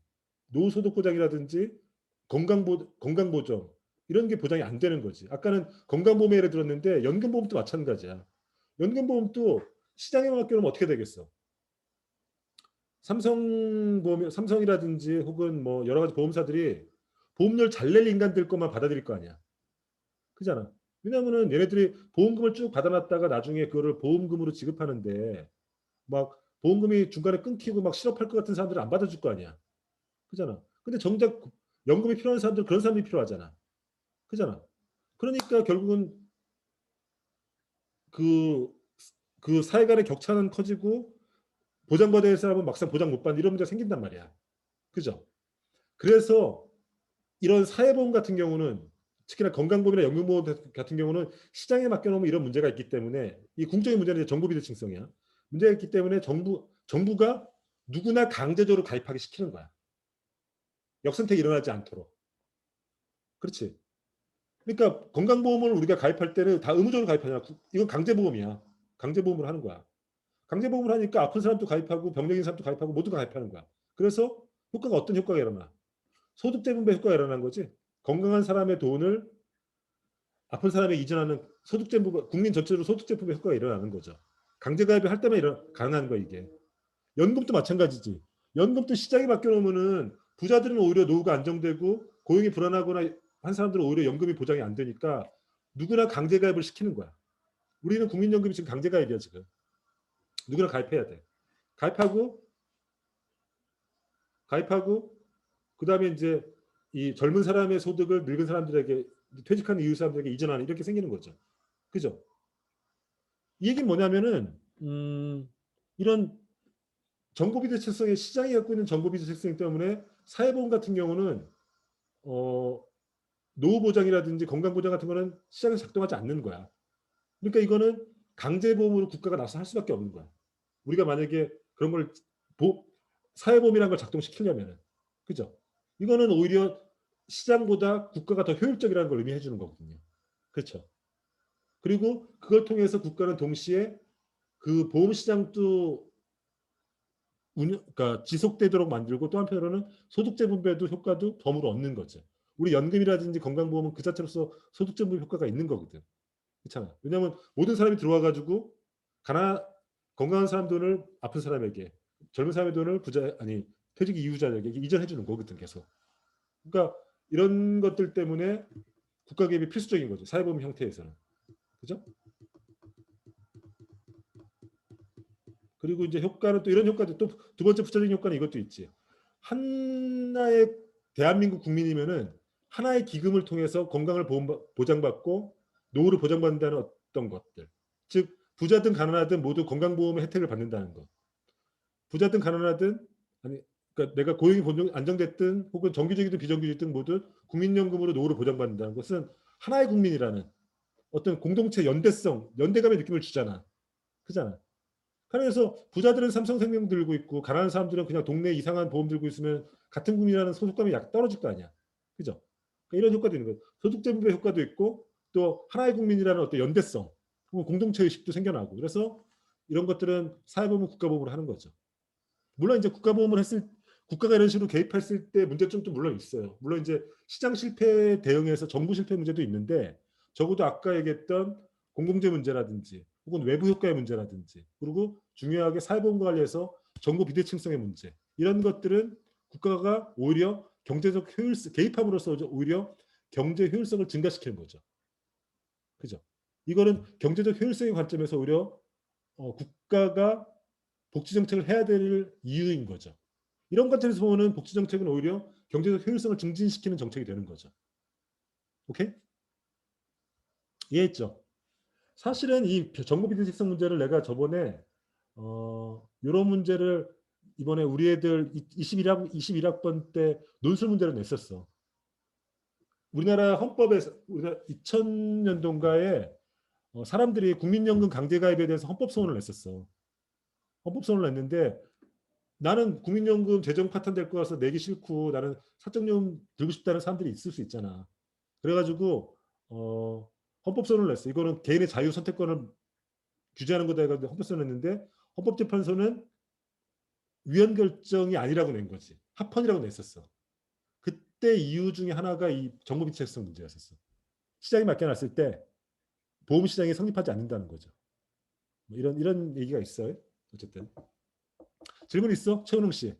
Speaker 1: 건강보험 이런 게 보장이 안 되는 거지. 아까는 건강보험에 예를 들었는데 연금보험도 마찬가지야. 연금보험도 시장에 맡겨놓으면 어떻게 되겠어? 삼성이라든지 혹은 뭐 여러 가지 보험사들이 보험료를 잘 낼 인간들 것만 받아들일 거 아니야. 그잖아. 왜냐면은 얘네들이 보험금을 쭉 받아놨다가 나중에 그거를 보험금으로 지급하는데 막 보험금이 중간에 끊기고 막 실업할 것 같은 사람들은 안 받아줄 거 아니야. 그잖아. 근데 정작 연금이 필요한 사람들은 그런 사람이 필요하잖아. 그잖아. 그러니까 결국은 그 사회 간의 격차는 커지고 보장받아야 할 사람은 막상 보장 못 받는 이런 문제가 생긴단 말이야. 그죠? 그래서 이런 사회보험 같은 경우는 특히나 건강보험이나 연금보험 같은 경우는 시장에 맡겨놓으면 이런 문제가 있기 때문에 이 궁극적인 문제는 정보 비대칭성이야. 문제가 있기 때문에 정부가 누구나 강제적으로 가입하게 시키는 거야. 역선택이 일어나지 않도록. 그렇지. 그러니까 건강보험을 우리가 가입할 때는 다 의무적으로 가입하냐. 이건 강제보험이야. 강제보험을 하는 거야. 강제보험을 하니까 아픈 사람도 가입하고 병력인 사람도 가입하고 모두가 가입하는 거야. 그래서 어떤 효과가 일어나? 소득재분배 효과가 일어나는 거지. 건강한 사람의 돈을 아픈 사람에 이전하는 소득재분배, 국민 전체로 소득재분배 효과가 일어나는 거죠. 강제가입을 할 때만 가능한 거야 이게. 연금도 마찬가지지. 연금도 시장에 맡겨놓으면은 부자들은 오히려 노후가 안정되고 고용이 불안하거나 한 사람들은 오히려 연금이 보장이 안 되니까 누구나 강제가입을 시키는 거야. 우리는 국민연금이 지금 강제가입이야 지금. 누구나 가입해야 돼. 가입하고 그다음에 이제 이 젊은 사람의 소득을 늙은 사람들에게 퇴직한 이후 사람들에게 이전하는 이렇게 생기는 거죠. 그죠? 이 얘기는 뭐냐면은 이런 정보 비대칭성의 시장이 갖고 있는 정보 비대칭성 때문에 사회보험 같은 경우는 노후 보장이라든지 건강 보장 같은 거는 시장에서 작동하지 않는 거야. 그러니까 이거는 강제보험으로 국가가 나서 할 수밖에 없는 거야. 우리가 만약에 그런 걸 사회보험이라는 걸 작동시키려면은 그죠? 이거는 오히려 시장보다 국가가 더 효율적이라는 걸 의미해 주는 거거든요. 그렇죠? 그리고 그걸 통해서 국가는 동시에 그 보험 시장도 그러니까 지속되도록 만들고 또 한편으로는 소득재분배도 효과도 덤으로 얻는 거죠. 우리 연금이라든지 건강보험은 그 자체로서 소득재분배 효과가 있는 거거든. 그렇잖아. 왜냐하면 모든 사람이 들어와 가지고 건강한 사람 돈을 아픈 사람에게, 젊은 사람의 돈을 퇴직 이후자에게 이전해 주는 거거든 계속. 그러니까 이런 것들 때문에 국가 개입이 필수적인 거죠. 사회보험 형태에서는. 그죠? 그리고 이제 효과는 또 이런 효과도 또 두 번째 부차적인 효과는 이것도 있지. 하나의 대한민국 국민이면은 하나의 기금을 통해서 건강을 보장받고 노후를 보장받는다는 어떤 것들. 즉 부자든 가난하든 모두 건강보험의 혜택을 받는다는 것. 부자든 가난하든 그러니까 내가 고용이 안정됐든 혹은 정규직이든 비정규직이든 모두 국민연금으로 노후를 보장받는다는 것은 하나의 국민이라는 어떤 공동체 연대감의 느낌을 주잖아. 그잖아. 그래서 부자들은 삼성생명 들고 있고 가난한 사람들은 그냥 동네 이상한 보험 들고 있으면 같은 국민이라는 소속감이 약 떨어질 거 아니야. 그죠? 그러니까 이런 효과도 있는 거예요. 소득재분배 효과도 있고 또 하나의 국민이라는 어떤 연대성, 공동체 의식도 생겨나고 그래서 이런 것들은 사회보험은 국가보험으로 하는 거죠. 물론 이제 국가보험을 국가가 이런 식으로 개입했을 때 문제점도 물론 있어요. 물론 이제 시장 실패 대응해서 정부 실패 문제도 있는데 적어도 아까 얘기했던 공공재 문제라든지 혹은 외부 효과의 문제라든지 그리고 중요하게 사회보험 관리에서 정보 비대칭성의 문제 이런 것들은 국가가 오히려 경제적 효율성 개입함으로써 오히려 경제 효율성을 증가시키는 거죠. 그죠? 이거는 경제적 효율성의 관점에서 오히려 국가가 복지 정책을 해야 될 이유인 거죠. 이런 관점에서 보면 복지 정책은 오히려 경제적 효율성을 증진시키는 정책이 되는 거죠. 오케이? 이해했죠? 사실은 이 정보 비대칭성 문제를 내가 저번에 이런 문제를 이번에 우리 애들 21학번 때 논술 문제를 냈었어. 우리나라 헌법에서 우리가 2000년도인가에 사람들이 국민연금 강제가입에 대해서 헌법소원을 냈었어. 헌법소원을 냈는데 나는 국민연금 재정 파탄 될 거라서 내기 싫고 나는 사적요금 들고 싶다는 사람들이 있을 수 있잖아. 그래가지고 헌법소원을 냈어. 이거는 개인의 자유 선택권을 규제하는 거다 해가지고 헌법소원을 냈는데 헌법재판소는 위헌 결정이 아니라고 낸 거지. 합헌이라고 냈었어. 그때 이유 중에 하나가 이 정보 비대칭성 문제였었어. 시장이 맡겨놨을 때 보험 시장이 성립하지 않는다는 거죠. 뭐 이런 얘기가 있어요. 어쨌든 질문 있어? 최은웅 씨.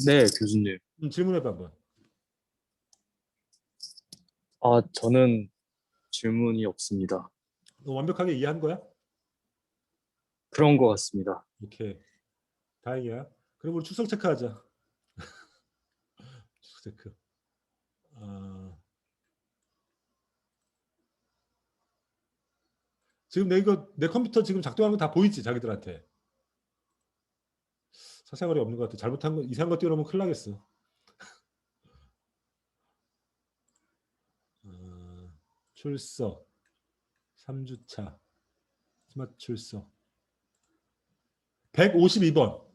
Speaker 8: 네, 교수님.
Speaker 1: 질문해봐 한번.
Speaker 8: 저는 질문이 없습니다.
Speaker 1: 너 완벽하게 이해한 거야?
Speaker 8: 그런 것 같습니다.
Speaker 1: 오케이. 다행이야. 그럼 우리 출석 체크하자. 출석 체크. 지금 내 컴퓨터 지금 작동하는 거 다 보이지 자기들한테. 사생활이 없는 것 같아. 잘못한 거 이상한 거 띄워놓으면 큰일 나겠어. 출석 3주차 스마트 출석 152번.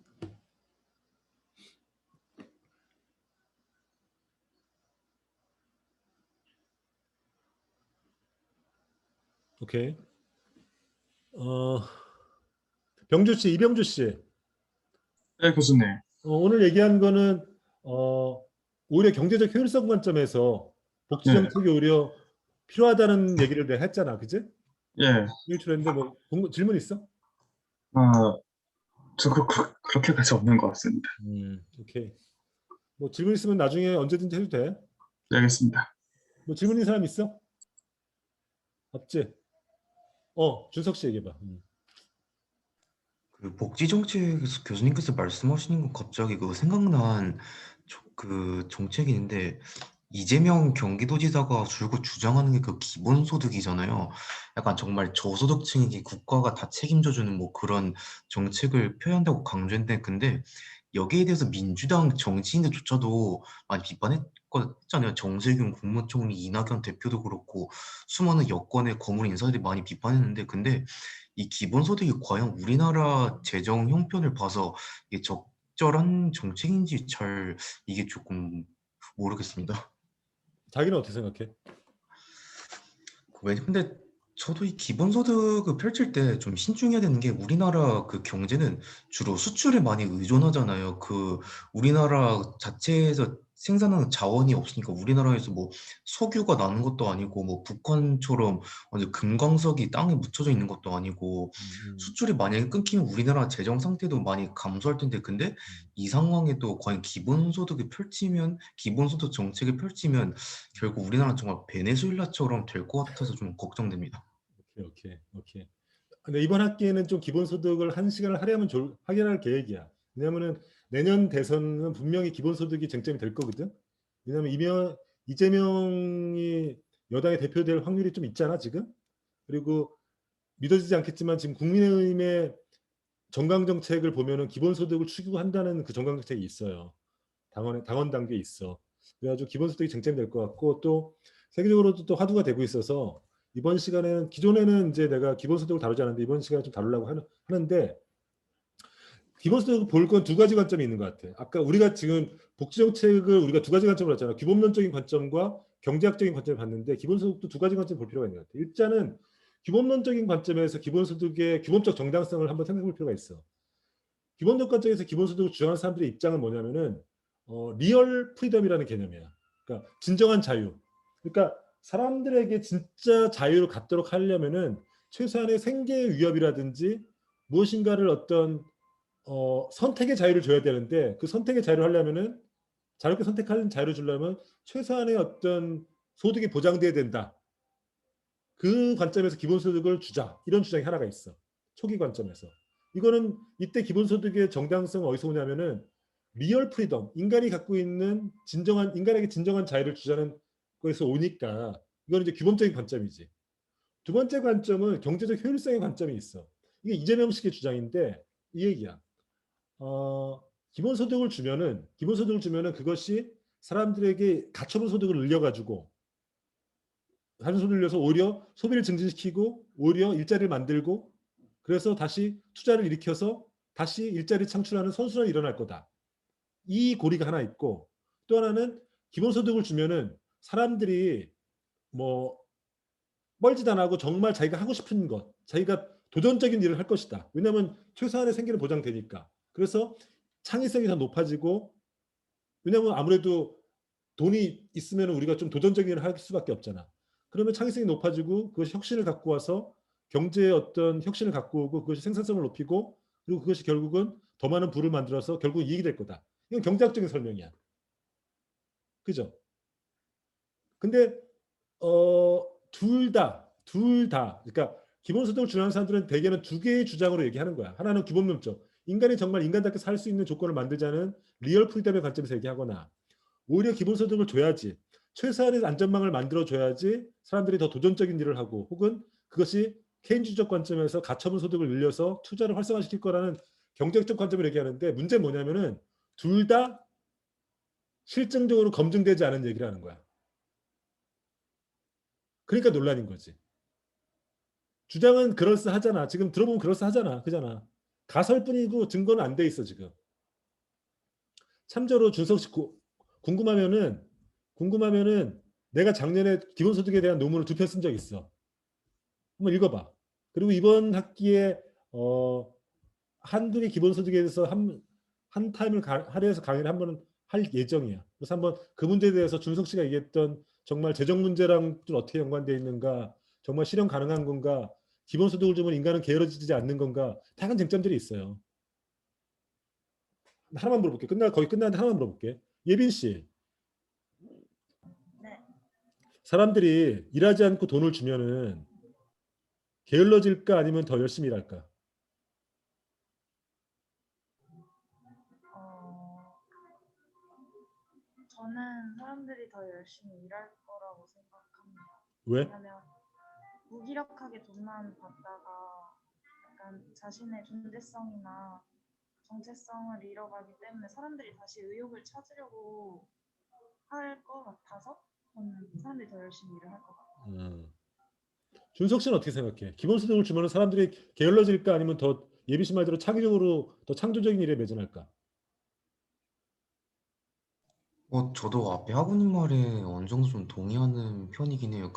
Speaker 1: 오케이. 병주 씨, 이병주 씨.
Speaker 9: 네, 교수님.
Speaker 1: 오늘 얘기한 거는 오히려 경제적 효율성 관점에서 복지
Speaker 9: 네.
Speaker 1: 정책이 오히려 필요하다는 얘기를 내가 했잖아, 그지?
Speaker 9: 예.
Speaker 1: 일출했는데 뭐 질문 있어?
Speaker 9: 저 그렇게까지 없는 것 같습니다.
Speaker 1: 오케이. 뭐 질문 있으면 나중에 언제든지 해도 돼.
Speaker 9: 네, 알겠습니다.
Speaker 1: 뭐 질문 있는 사람 있어? 없지? 준석 씨 얘기해봐.
Speaker 10: 그 복지 정책에서 교수님께서 말씀하시는 거 갑자기 그 생각난 그 정책이 있는데 이재명 경기도지사가 줄곧 주장하는 게 그 기본소득이잖아요. 약간 정말 저소득층에게 국가가 다 책임져주는 뭐 그런 정책을 펴야한다고 강조했는데 근데 여기에 대해서 민주당 정치인들조차도 많이 비판했잖아요. 정세균 국무총리, 이낙연 대표도 그렇고 수많은 여권의 거물 인사들이 많이 비판했는데 근데 이 기본소득이 과연 우리나라 재정 형편을 봐서 이게 적절한 정책인지 잘 이게 조금 모르겠습니다.
Speaker 1: 자기는 어떻게 생각해?
Speaker 10: 근데 저도 이 기본소득을 펼칠 때 좀 신중해야 되는 게 우리나라 그 경제는 주로 수출에 많이 의존하잖아요. 그 우리나라 자체에서 생산하는 자원이 없으니까 우리나라에서 뭐 석유가 나는 것도 아니고 뭐 북한처럼 완전 금광석이 땅에 묻혀져 있는 것도 아니고 수출이 만약에 끊기면 우리나라 재정 상태도 많이 감소할 텐데 근데 이 상황에도 과연 기본소득을 펼치면 기본소득 정책을 펼치면 결국 우리나라는 정말 베네수엘라처럼 될 것 같아서 좀 걱정됩니다.
Speaker 1: 오케이. 근데 이번 학기에는 좀 기본소득을 1시간을 할애할 계획이야. 왜냐면은 내년 대선은 분명히 기본소득이 쟁점이 될 거거든. 왜냐면 이재명이 여당의 대표될 확률이 좀 있잖아 지금. 그리고 믿어지지 않겠지만 지금 국민의힘의 정강정책을 보면은 기본소득을 추구한다는 그 정강정책이 있어요. 당원 단계에 있어. 그래가지고 기본소득이 쟁점이 될 것 같고 또 세계적으로도 또 화두가 되고 있어서 이번 시간에는 기존에는 이제 내가 기본소득을 다루지 않았는데 이번 시간에 좀 다루려고 하는데 기본소득을 볼 건 두 가지 관점이 있는 것 같아. 아까 우리가 지금 복지정책을 우리가 두 가지 관점으로 했잖아. 기본론적인 관점과 경제학적인 관점을 봤는데 기본소득도 두 가지 관점 볼 필요가 있는 것 같아. 일단은 기본론적인 관점에서 기본소득의 기본적 정당성을 한번 생각해 볼 필요가 있어. 기본적 관점에서 기본소득을 주장하는 사람들의 입장은 뭐냐면은 리얼 프리덤이라는 개념이야. 그러니까 진정한 자유. 그러니까 사람들에게 진짜 자유를 갖도록 하려면은 최소한의 생계 위협이라든지 무엇인가를 어떤 선택의 자유를 줘야 되는데 그 선택의 자유를 하려면은 자유롭게 선택하는 자유를 주려면 최소한의 어떤 소득이 보장돼야 된다. 그 관점에서 기본소득을 주자. 이런 주장이 하나가 있어. 초기 관점에서. 이거는 이때 기본소득의 정당성은 어디서 오냐면은 리얼 프리덤, 인간이 갖고 있는 인간에게 진정한 자유를 주자는 거에서 오니까 이거는 이제 기본적인 관점이지. 두 번째 관점은 경제적 효율성의 관점이 있어. 이게 이재명식의 주장인데 이 얘기야. 기본소득을 주면은 그것이 사람들에게 가처분 소득을 늘려가지고 소득을 늘려서 오히려 소비를 증진시키고 오히려 일자리를 만들고 그래서 다시 투자를 일으켜서 다시 일자리 창출하는 선순환이 일어날 거다. 이 고리가 하나 있고 또 하나는 기본소득을 주면은 사람들이 뭐 뻘짓 안 하고 정말 자기가 하고 싶은 것, 자기가 도전적인 일을 할 것이다. 왜냐하면 최소한의 생계는 보장되니까. 그래서 창의성이 더 높아지고 왜냐하면 아무래도 돈이 있으면 우리가 좀 도전적인 일을 할 수밖에 없잖아. 그러면 창의성이 높아지고 그것이 혁신을 갖고 와서 경제의 어떤 혁신을 갖고 오고 그것이 생산성을 높이고 그리고 그것이 결국은 더 많은 부를 만들어서 결국 이익이 될 거다. 이건 경제학적인 설명이야. 그죠? 근데 둘 다 그러니까 기본소득을 주장하는 사람들은 대개는 두 개의 주장으로 얘기하는 거야. 하나는 기본론적. 인간이 정말 인간답게 살 수 있는 조건을 만들자는 리얼 프리덤의 관점에서 얘기하거나 오히려 기본소득을 줘야지. 최소한의 안전망을 만들어줘야지 사람들이 더 도전적인 일을 하고 혹은 그것이 케인주의적 관점에서 가처분 소득을 늘려서 투자를 활성화시킬 거라는 경제적 관점을 얘기하는데 문제는 뭐냐면은 둘 다 실증적으로 검증되지 않은 얘기를 하는 거야. 그러니까 논란인 거지. 주장은 그럴싸하잖아. 지금 들어보면 그럴싸하잖아. 그잖아. 가설뿐이고 증거는 안 돼 있어 지금. 참조로 준석 씨 궁금하면은 내가 작년에 기본소득에 대한 논문을 2편 쓴 적 있어. 한번 읽어봐. 그리고 이번 학기에 한국의 기본소득에 대해서 한 타임을 할애해서 강의를 한번 할 예정이야. 그래서 한번 그 문제에 대해서 준석 씨가 얘기했던 정말 재정 문제랑 좀 어떻게 연관되어 있는가, 정말 실현 가능한 건가, 기본소득을 주면 인간은 게으러지지 않는 건가, 다양한 쟁점들이 있어요. 하나만 물어볼게. 거의 끝나는데 하나만 물어볼게. 예빈 씨.
Speaker 6: 네.
Speaker 1: 사람들이 일하지 않고 돈을 주면은 게을러질까 아니면 더 열심히 일할까?
Speaker 6: 저는 사람들이 더 열심히 일할 거라고 생각합니다.
Speaker 1: 왜?
Speaker 6: 왜냐하면 무기력하게 돈만 받다가 약간 자신의 존재성이나 정체성을 잃어가기 때문에 사람들이 다시 의욕을 찾으려고 할 것 같아서 저는 사람들이 더 열심히 일을 할 것 같아요.
Speaker 1: 준석 씨는 어떻게 생각해? 기본소득을 주면 사람들이 게을러질까 아니면 더 예비 씨 말대로 창의적으로 더 창조적인 일에 매진할까?
Speaker 10: 저도 앞에 하구님 말에 어느 정도 좀 동의하는 편이긴 해요.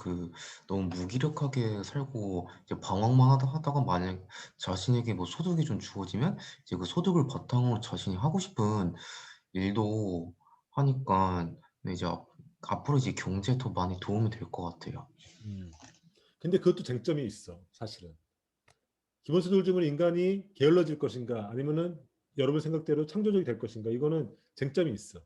Speaker 10: 너무 무기력하게 살고 이제 방황만 하다가 만약 자신에게 뭐 소득이 좀 주어지면 이제 그 소득을 바탕으로 자신이 하고 싶은 일도 하니까 네, 이제 앞으로 이제 경제에 더 많이 도움이 될 것 같아요.
Speaker 1: 근데 그것도 쟁점이 있어, 사실은. 기본소득을 주면 인간이 게을러질 것인가 아니면은 여러분 생각대로 창조적이 될 것인가 이거는 쟁점이 있어.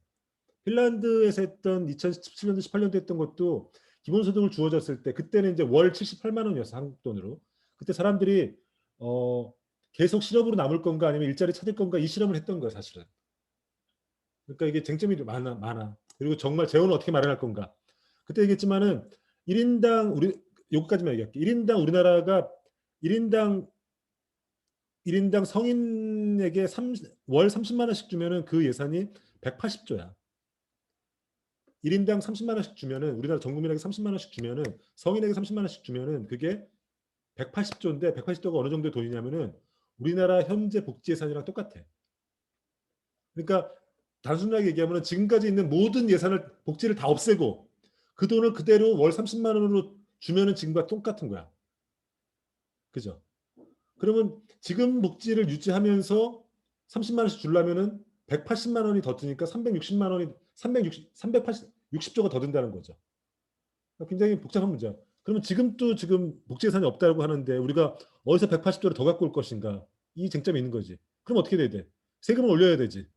Speaker 1: 핀란드에서 했던 2017년도 18년도 했던 것도 기본소득을 주어졌을 때 그때는 이제 월 78만 원이었어 한국 돈으로. 그때 사람들이 계속 실업으로 남을 건가 아니면 일자리 찾을 건가 이 실험을 했던 거야 사실은. 그러니까 이게 쟁점이 많아. 그리고 정말 재원을 어떻게 마련할 건가. 그때 얘기했지만은 1인당 여기까지만 얘기할게. 1인당 우리나라가 1인당 성인에게 월 30만 원씩 주면은 그 예산이 180조야. 1인당 30만 원씩 주면은 우리나라 전 국민에게 30만 원씩 주면은 성인에게 30만 원씩 주면은 그게 180조인데 180조가 어느 정도의 돈이냐면은 우리나라 현재 복지 예산이랑 똑같아. 그러니까 단순하게 얘기하면 지금까지 있는 모든 예산을 복지를 다 없애고 그 돈을 그대로 월 30만 원으로 주면은 지금과 똑같은 거야. 그죠? 그러면 지금 복지를 유지하면서 30만 원씩 주려면은 180만 원이 더 드니까 360만 원이 360조가 더 든다는 거죠. 굉장히 복잡한 문제야. 그러면 지금 복지 예산이 없다고 하는데 우리가 어디서 180조를 더 갖고 올 것인가? 이 쟁점이 있는 거지. 그럼 어떻게 돼야 돼? 세금을 올려야 되지.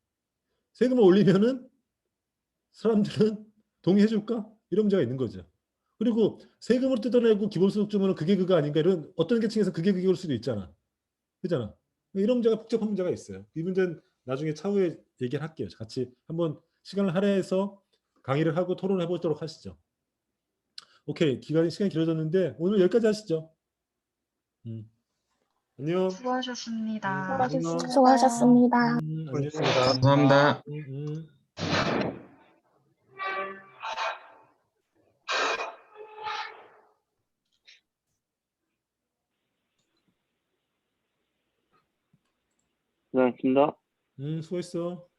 Speaker 1: 세금을 올리면은 사람들은 동의해 줄까? 이런 문제가 있는 거죠. 그리고 세금을 뜯어내고 기본소득 주면 그게 그거 아닌가 이런 어떤 계층에서 그게 그걸 수도 있잖아. 그잖아. 이런 문제가 복잡한 문제가 있어요. 이 문제는 나중에 차후에 얘기를 할게요. 같이 한번 시간을 할애해서 강의를 하고 토론해 보도록 하시죠. 오케이. 시간이 길어졌는데 오늘 여기까지 하시죠. 안녕.
Speaker 6: 수고하셨습니다.
Speaker 4: 수고하셨습니다.
Speaker 1: 안녕.
Speaker 9: 감사합니다.
Speaker 2: 고생하셨습니다.
Speaker 1: 수고했어.